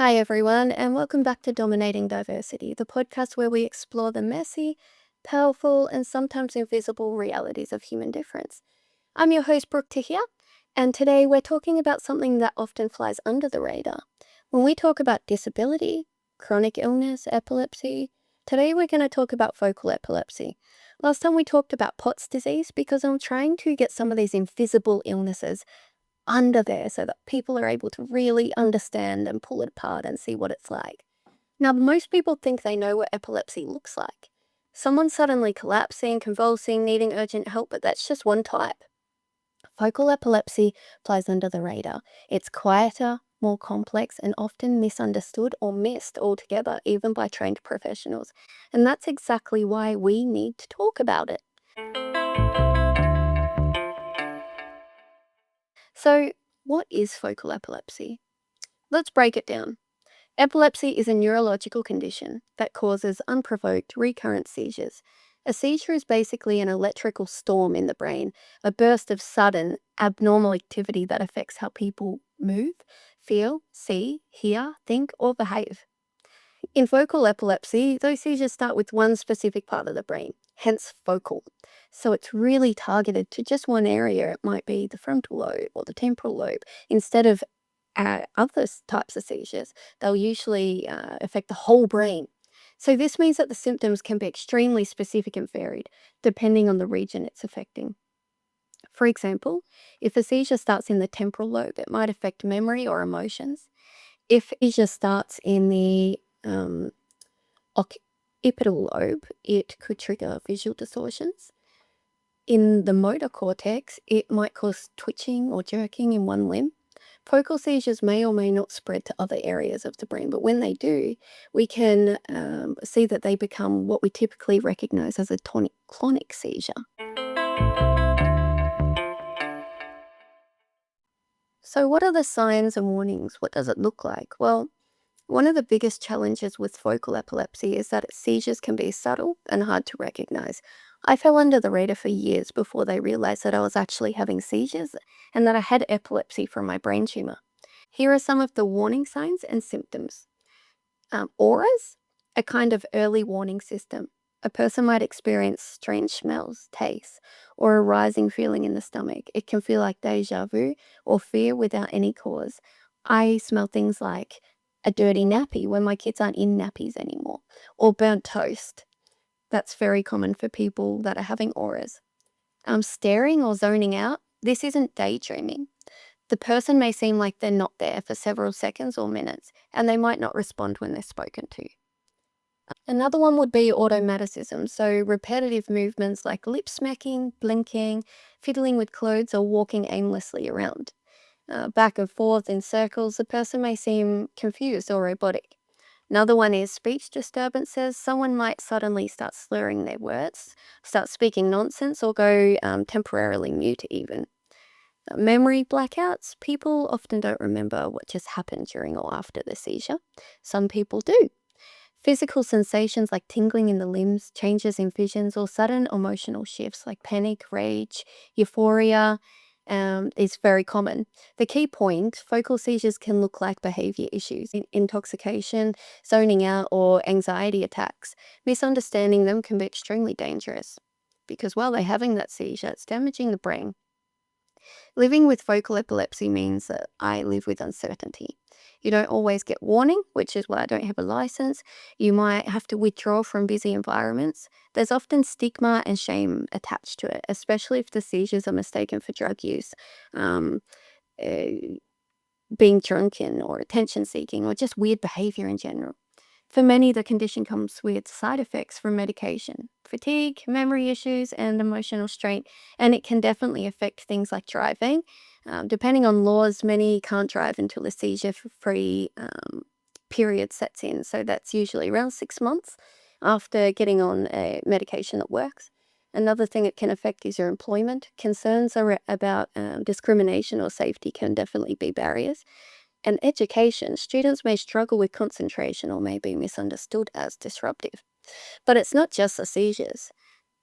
Hi, everyone, and welcome back to Dominating Diversity, the podcast where we explore the messy, powerful, and sometimes invisible realities of human difference. I'm your host, Brooke Tahir, and today we're talking about something that often flies under the radar. When we talk about disability, chronic illness, epilepsy, today we're going to talk about focal epilepsy. Last time we talked about Pott's disease because I'm trying to get some of these invisible illnesses under there so that people are able to really understand and pull it apart and see what it's like. Now, most people think they know what epilepsy looks like. Someone suddenly collapsing, convulsing, needing urgent help, but that's just one type. Focal epilepsy flies under the radar. It's quieter, more complex, and often misunderstood or missed altogether, even by trained professionals. And that's exactly why we need to talk about it. So, what is focal epilepsy? Let's break it down. Epilepsy is a neurological condition that causes unprovoked recurrent seizures. A seizure is basically an electrical storm in the brain, a burst of sudden, abnormal activity that affects how people move, feel, see, hear, think, or behave. In focal epilepsy, those seizures start with one specific part of the brain, hence focal. So it's really targeted to just one area. It might be the frontal lobe or the temporal lobe, instead of other types of seizures. They'll usually affect the whole brain. So this means that the symptoms can be extremely specific and varied, depending on the region it's affecting. For example, if a seizure starts in the temporal lobe, it might affect memory or emotions. If a seizure starts in the occipital lobe, it could trigger visual distortions. In the motor cortex, it might cause twitching or jerking in one limb. Focal seizures may or may not spread to other areas of the brain, but when they do, we can see that they become what we typically recognize as a tonic-clonic seizure. So what are the signs and warnings? What does it look like? Well, one of the biggest challenges with focal epilepsy is that seizures can be subtle and hard to recognize. I fell under the radar for years before they realized that I was actually having seizures and that I had epilepsy from my brain tumor. Here are some of the warning signs and symptoms. Auras, a kind of early warning system. A person might experience strange smells, tastes, or a rising feeling in the stomach. It can feel like deja vu or fear without any cause. I smell things like a dirty nappy when my kids aren't in nappies anymore, or burnt toast. That's very common for people that are having auras. Staring or zoning out. This isn't daydreaming. The person may seem like they're not there for several seconds or minutes, and they might not respond when they're spoken to. Another one would be automaticism, so repetitive movements like lip smacking, blinking, fiddling with clothes, or walking aimlessly around. Back and forth in circles, the person may seem confused or robotic. Another one is speech disturbances. Someone might suddenly start slurring their words, start speaking nonsense, or go temporarily mute even. Memory blackouts. People often don't remember what just happened during or after the seizure. Some people do. Physical sensations like tingling in the limbs, changes in visions, or sudden emotional shifts like panic, rage, euphoria is very common. The key point, focal seizures can look like behavior issues, intoxication, zoning out, or anxiety attacks. Misunderstanding them can be extremely dangerous because while they're having that seizure, it's damaging the brain. Living with focal epilepsy means that I live with uncertainty. You don't always get warning, which is why I don't have a license. You might have to withdraw from busy environments. There's often stigma and shame attached to it, especially if the seizures are mistaken for drug use, um, uh, being drunken or attention seeking, or just weird behavior in general. For many, the condition comes with side effects from medication, fatigue, memory issues, and emotional strain, and it can definitely affect things like driving. Depending on laws, many can't drive until a seizure-free period sets in, so that's usually around 6 months after getting on a medication that works. Another thing it can affect is your employment. Concerns about discrimination or safety can definitely be barriers. And education, students may struggle with concentration or may be misunderstood as disruptive. But it's not just the seizures,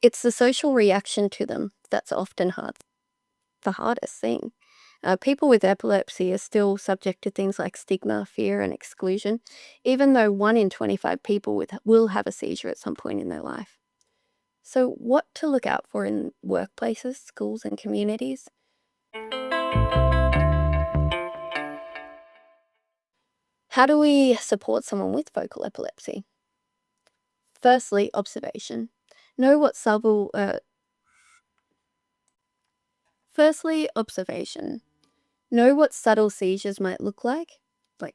it's the social reaction to them that's often the hardest thing. People with epilepsy are still subject to things like stigma, fear, and exclusion, even though 1 in 25 people will have a seizure at some point in their life. So, what to look out for in workplaces, schools, and communities? How do we support someone with focal epilepsy? Firstly, observation. Know what subtle. Firstly, observation. Know what subtle seizures might look like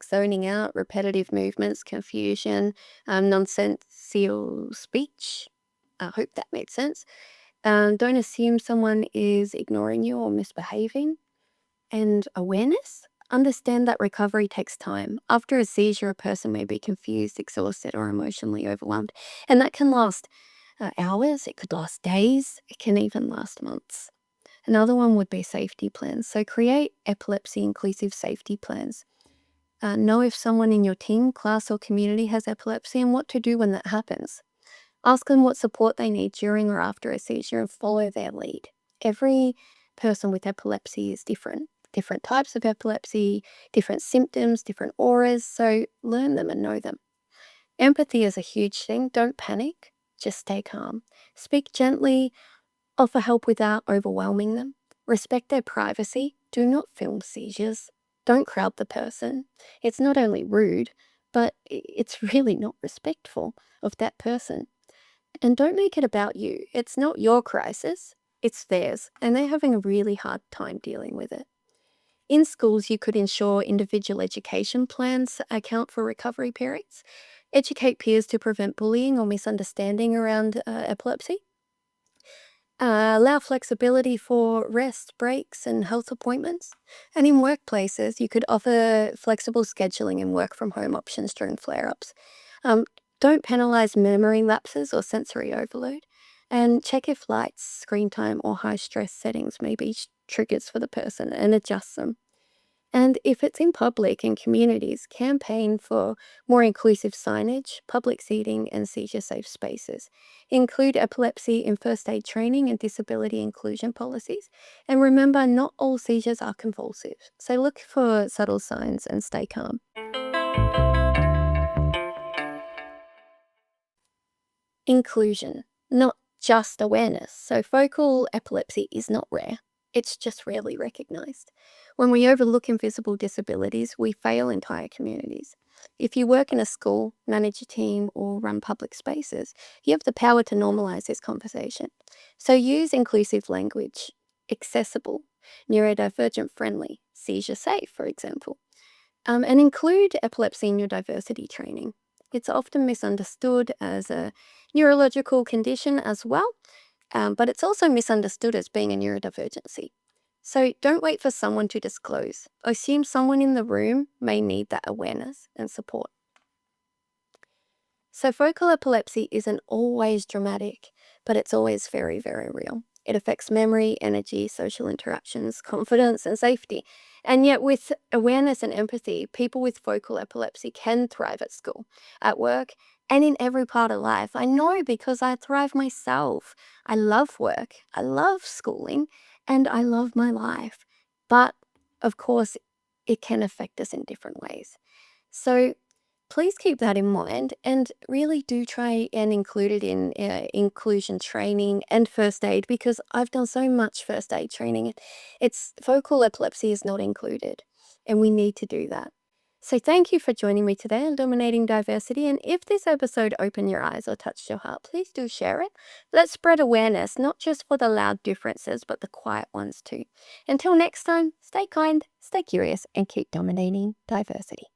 zoning out, repetitive movements, confusion, nonsensical speech. I hope that made sense. Don't assume someone is ignoring you or misbehaving. And awareness. Understand that recovery takes time. After a seizure, a person may be confused, exhausted, or emotionally overwhelmed. And that can last hours, it could last days, it can even last months. Another one would be safety plans. So create epilepsy inclusive safety plans. Know if someone in your team, class, or community has epilepsy and what to do when that happens. Ask them what support they need during or after a seizure and follow their lead. Every person with epilepsy is different. Different types of epilepsy, different symptoms, different auras. So learn them and know them. Empathy is a huge thing. Don't panic. Just stay calm. Speak gently. Offer help without overwhelming them. Respect their privacy. Do not film seizures. Don't crowd the person. It's not only rude, but it's really not respectful of that person. And don't make it about you. It's not your crisis, it's theirs, and they're having a really hard time dealing with it. In schools, you could ensure individual education plans account for recovery periods, educate peers to prevent bullying or misunderstanding around epilepsy, allow flexibility for rest, breaks, and health appointments. And in workplaces, you could offer flexible scheduling and work from home options during flare ups. Um, don't penalize memory lapses or sensory overload. And check if lights, screen time, or high stress settings may be triggers for the person and adjust them. And if it's in public and communities, campaign for more inclusive signage, public seating, and seizure safe spaces. Include epilepsy in first aid training and disability inclusion policies. And remember, not all seizures are convulsive. So look for subtle signs and stay calm. Inclusion, not just awareness. So focal epilepsy is not rare. It's just rarely recognized. When we overlook invisible disabilities, we fail entire communities. If you work in a school, manage a team, or run public spaces, you have the power to normalize this conversation. So use inclusive language, accessible, neurodivergent friendly, seizure safe, for example. And include epilepsy in your diversity training. It's often misunderstood as a neurological condition as well, but it's also misunderstood as being a neurodivergency. So don't wait for someone to disclose. Assume someone in the room may need that awareness and support. So focal epilepsy isn't always dramatic, but it's always very, very real. It affects memory, energy, social interactions, confidence, and safety. And yet, with awareness and empathy, people with focal epilepsy can thrive at school, at work, and in every part of life. I know because I thrive myself. I love work, I love schooling, and I love my life. But of course, it can affect us in different ways. So, please keep that in mind and really do try and include it in inclusion training and first aid, because I've done so much first aid training. It's focal epilepsy is not included, and we need to do that. So thank you for joining me today on Dominating Diversity. And if this episode opened your eyes or touched your heart, please do share it. Let's spread awareness, not just for the loud differences, but the quiet ones too. Until next time, stay kind, stay curious, and keep dominating diversity.